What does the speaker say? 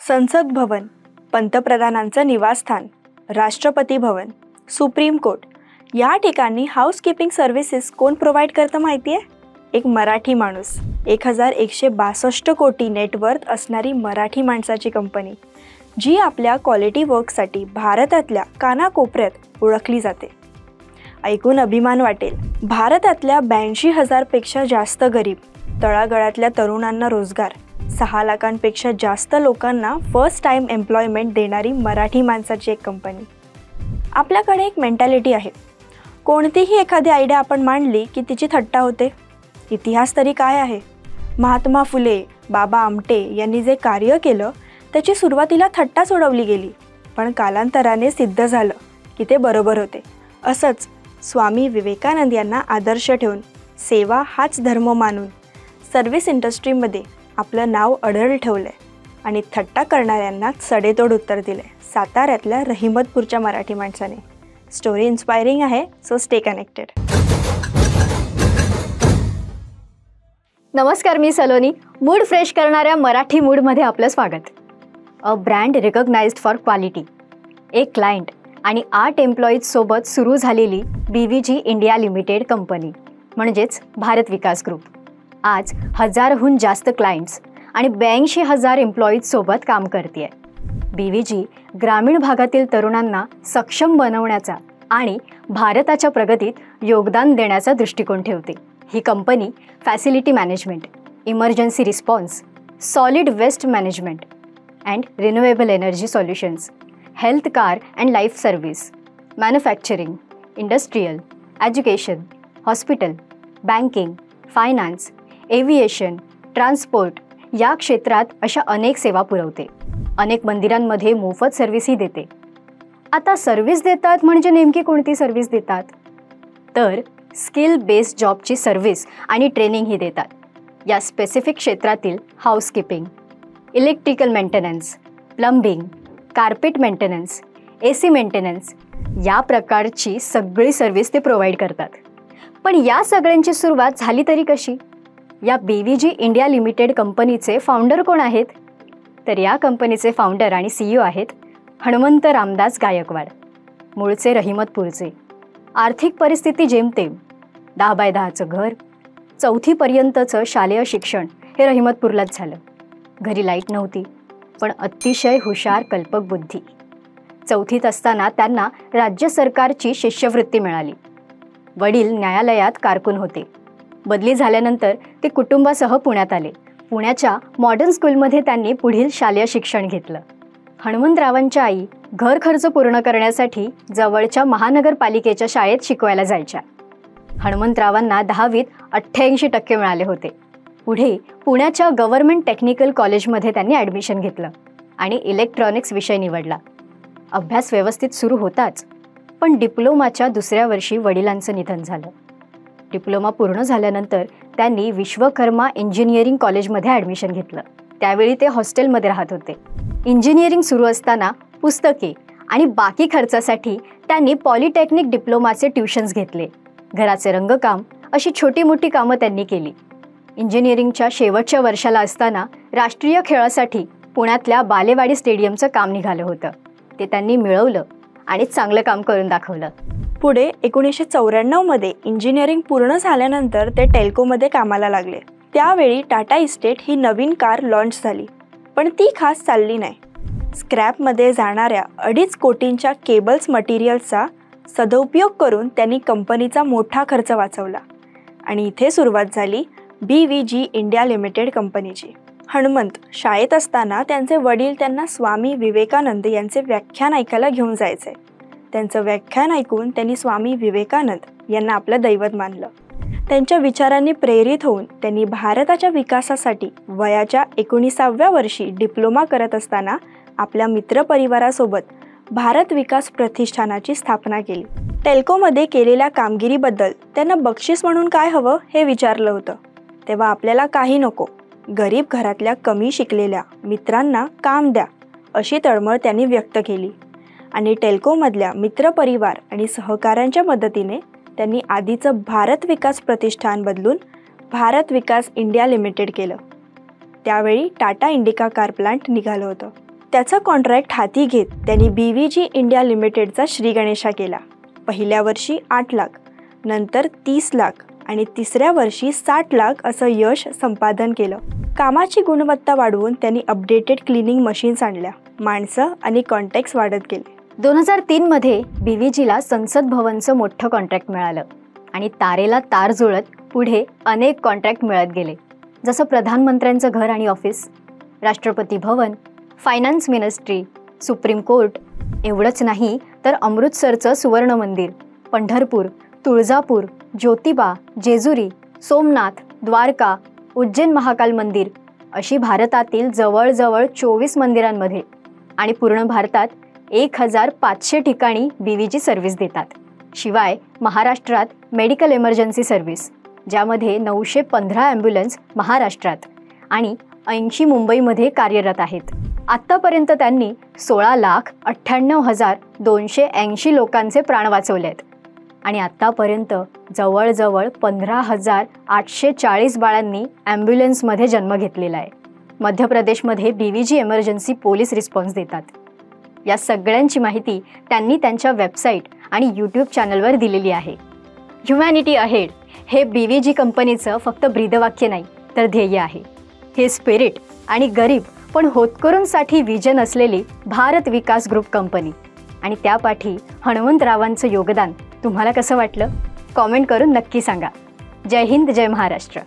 संसद भवन, पंतप्रधानांचं निवासस्थान, राष्ट्रपती भवन, सुप्रीम कोर्ट या ठिकाणी हाऊसकीपिंग सर्व्हिसेस कोण प्रोव्हाइड करतं माहिती आहे? एक मराठी माणूस. 1162 कोटी नेटवर्थ असणारी मराठी माणसाची कंपनी, जी आपल्या क्वालिटी वर्कसाठी भारतातल्या कानाकोपऱ्यात ओळखली जाते. ऐकून अभिमान वाटेल. भारतातल्या 82,000 पेक्षा जास्त गरीब, तळागाळातल्या तरुणांना रोजगार, 6 लाखांपेक्षा जास्त लोकांना फर्स्ट टाइम एम्प्लॉयमेंट देणारी मराठी माणसाची एक कंपनी. आपल्याकडे एक मेंटॅलिटी आहे, कोणतीही एखादी आयडिया आपण मांडली की तिची थट्टा होते. इतिहास तरी काय आहे? महात्मा फुले, बाबा आमटे यांनी जे कार्य केलं त्याची सुरुवातीला थट्टा सोडवली गेली, पण कालांतराने सिद्ध झालं की ते बरोबर होते. असंच स्वामी विवेकानंद यांना आदर्श ठेवून, सेवा हाच धर्म मानून सर्व्हिस इंडस्ट्रीमध्ये आपलं नाव अढळ ठेवलं आहे आणि थट्टा करणाऱ्यांना सडेतोड उत्तर दिलं आहे साताऱ्यातल्या रहिमतपूरच्या मराठी माणसाने. स्टोरी इन्स्पायरिंग आहे, सो स्टे कनेक्टेड. नमस्कार, मी सलोनी. मूड फ्रेश करणाऱ्या मराठी मूडमध्ये आपलं स्वागत. A brand recognized for quality. एक क्लायंट आणि 8 एम्प्लॉईज सोबत सुरू झालेली BVG इंडिया लिमिटेड कंपनी म्हणजेच भारत विकास ग्रुप आज 1000हून जास्त क्लायंट्स आणि 82,000 एम्प्लॉईज सोबत काम करते आहे. BVG ग्रामीण भागातील तरुणांना सक्षम बनवण्याचा आणि भारताच्या प्रगतीत योगदान देण्याचा दृष्टिकोन ठेवते. ही company facility management, emergency response, solid waste management and renewable energy solutions, health care and life service, manufacturing, industrial, education, hospital, banking, finance, aviation, transport या क्षेत्रात अशा अनेक सेवा पुरवते. अनेक मंदिरांमध्ये मोफत सर्व्हिसही देते. आता सर्व्हिस देतात म्हणजे नेमकी कोणती सर्व्हिस देतात? तर स्किल बेस्ड जॉबची सर्व्हिस आणि ट्रेनिंगही देतात. या स्पेसिफिक क्षेत्रातील housekeeping, electrical maintenance, plumbing, carpet maintenance, AC maintenance या प्रकारची सगळी सर्व्हिस ते प्रोव्हाइड करतात. पण या सगळ्यांची सुरुवात झाली तरी कशी? या BVG इंडिया लिमिटेड कंपनीचे फाउंडर कोण आहेत? तर या कंपनीचे फाउंडर आणि CEO आहेत हनुमंत रामदास गायकवाड, मूळचे रहिमतपूरचे. आर्थिक परिस्थिती जेमतेम. 10x10चं घर, 4थीपर्यंतचं शालेय शिक्षण हे रहिमतपूरलाच झालं. घरी लाईट नव्हती, पण अतिशय हुशार कल्पक बुद्धी. 4थीत असताना त्यांना राज्य सरकारची शिष्यवृत्ती मिळाली. वडील न्यायालयात कारकून होते. बदली झाल्यानंतर ते कुटुंबासह पुण्यात आले. पुण्याच्या मॉडर्न स्कूलमध्ये त्यांनी पुढील शालेय शिक्षण घेतलं. हनुमंतरावांच्या आई घर खर्च पूर्ण करण्यासाठी जवळच्या महानगरपालिकेच्या शाळेत शिकवायला जायच्या. हनुमंतरावांना 10वीत 88% मिळाले होते. पुढे पुण्याच्या गव्हर्नमेंट टेक्निकल कॉलेजमध्ये त्यांनी ॲडमिशन घेतलं आणि इलेक्ट्रॉनिक्स विषय निवडला. अभ्यास व्यवस्थित सुरू होताच, पण डिप्लोमाच्या दुसऱ्या वर्षी वडिलांचं निधन झालं. डिप्लोमा पूर्ण झाल्यानंतर त्यांनी विश्वकर्मा इंजिनिअरिंग कॉलेजमध्ये ॲडमिशन घेतलं. त्यावेळी ते हॉस्टेलमध्ये राहत होते. इंजिनिअरिंग सुरू असताना पुस्तके आणि बाकी खर्चासाठी त्यांनी पॉलिटेक्निक डिप्लोमाचे ट्युशन्स घेतले. घराचे रंगकाम अशी छोटी मोठी कामं त्यांनी केली. इंजिनिअरिंगच्या शेवटच्या वर्षाला असताना राष्ट्रीय खेळासाठी पुण्यातल्या बालेवाडी स्टेडियमचं काम निघालं होतं. ते त्यांनी मिळवलं आणि चांगलं काम करून दाखवलं. पुढे 1994मध्ये इंजिनिअरिंग पूर्ण झाल्यानंतर ते टेल्कोमध्ये कामाला लागले. त्यावेळी टाटा इस्टेट ही नवीन कार लॉन्च झाली, पण ती खास चालली नाही. स्क्रॅपमध्ये जाणाऱ्या 2.5 कोटींच्या केबल्स मटेरियल्सचा सदुपयोग करून त्यांनी कंपनीचा मोठा खर्च वाचवला आणि इथे सुरुवात झाली BVG इंडिया लिमिटेड कंपनीची. हनुमंत शाळेत असताना त्यांचे वडील त्यांना स्वामी विवेकानंद यांचे व्याख्यान ऐकायला घेऊन जायचे. त्यांचं व्याख्यान ऐकून त्यांनी स्वामी विवेकानंद यांना आपलं दैवत मानलं. त्यांच्या विचारांनी प्रेरित होऊन त्यांनी भारताच्या विकासासाठी वयाच्या 19व्या वर्षी डिप्लोमा करत असताना आपल्या मित्रपरिवारासोबत भारत विकास प्रतिष्ठानाची स्थापना केली. टेल्कोमध्ये केलेल्या कामगिरीबद्दल त्यांना बक्षीस म्हणून काय हवं हे विचारलं होतं. तेव्हा आपल्याला काही नको, गरीब घरातल्या कमी शिकलेल्या मित्रांना काम द्या अशी तळमळ त्यांनी व्यक्त केली आणि टेल्कोमधल्या मित्रपरिवार आणि सहकाऱ्यांच्या मदतीने त्यांनी आधीचं भारत विकास प्रतिष्ठान बदलून भारत विकास इंडिया लिमिटेड केलं. त्यावेळी टाटा इंडिका कार प्लांट निघालं होतं. त्याचा कॉन्ट्रॅक्ट हाती घेत त्यांनी BVG इंडिया लिमिटेडचा श्रीगणेशा केला. पहिल्या वर्षी 8 लाख, नंतर 30 लाख आणि तिसऱ्या वर्षी 60 लाख असं यश संपादन केलं. कामाची गुणवत्ता वाढवून त्यांनी अपडेटेड क्लिनिंग मशीन्स आणल्या. माणसं आणि कॉन्टॅक्ट्स वाढत गेले. 2003 मध्ये BVGला संसद भवनचं मोठं कॉन्ट्रॅक्ट मिळालं आणि तारेला तार जुळत पुढे अनेक कॉन्ट्रॅक्ट मिळत गेले, जसं प्रधानमंत्र्यांचं घर आणि ऑफिस, राष्ट्रपती भवन, फायनान्स मिनिस्ट्री, सुप्रीम कोर्ट. एवढंच नाही तर अमृतसरचं सुवर्ण मंदिर, पंढरपूर, तुळजापूर, ज्योतिबा, जेजुरी, सोमनाथ, द्वारका, उज्जैन महाकाल मंदिर अशी भारतातील जवळजवळ 24 मंदिरांमध्ये आणि पूर्ण भारतात 1500 ठिकाणी BVG सर्व्हिस देतात. शिवाय महाराष्ट्रात मेडिकल इमर्जन्सी सर्व्हिस, ज्यामध्ये 915 ॲम्ब्युलन्स महाराष्ट्रात आणि 80 मुंबईमध्ये कार्यरत आहेत. आत्तापर्यंत त्यांनी 16,98,280 लोकांचे प्राण वाचवले आहेत आणि आत्तापर्यंत जवळजवळ 15,840 बाळांनी ॲम्ब्युलन्समध्ये जन्म घेतलेला आहे. मध्य प्रदेशमध्ये BVG इमर्जन्सी पोलीस रिस्पॉन्स देतात. या सगळ्यांची माहिती त्यांनी त्यांच्या वेबसाईट आणि यूट्यूब चॅनलवर दिलेली आहे. ह्युमॅनिटी अहेड हे BVG कंपनीचं फक्त ब्रीदवाक्य नाही तर ध्येय आहे. हे स्पिरिट आणि गरीब पण होतकरूंसाठी विजन असलेली भारत विकास ग्रुप कंपनी आणि त्यापाठी हणवंतरावांचं योगदान तुम्हाला कसं वाटलं? कॉमेंट करून नक्की सांगा. जय हिंद, जय महाराष्ट्र.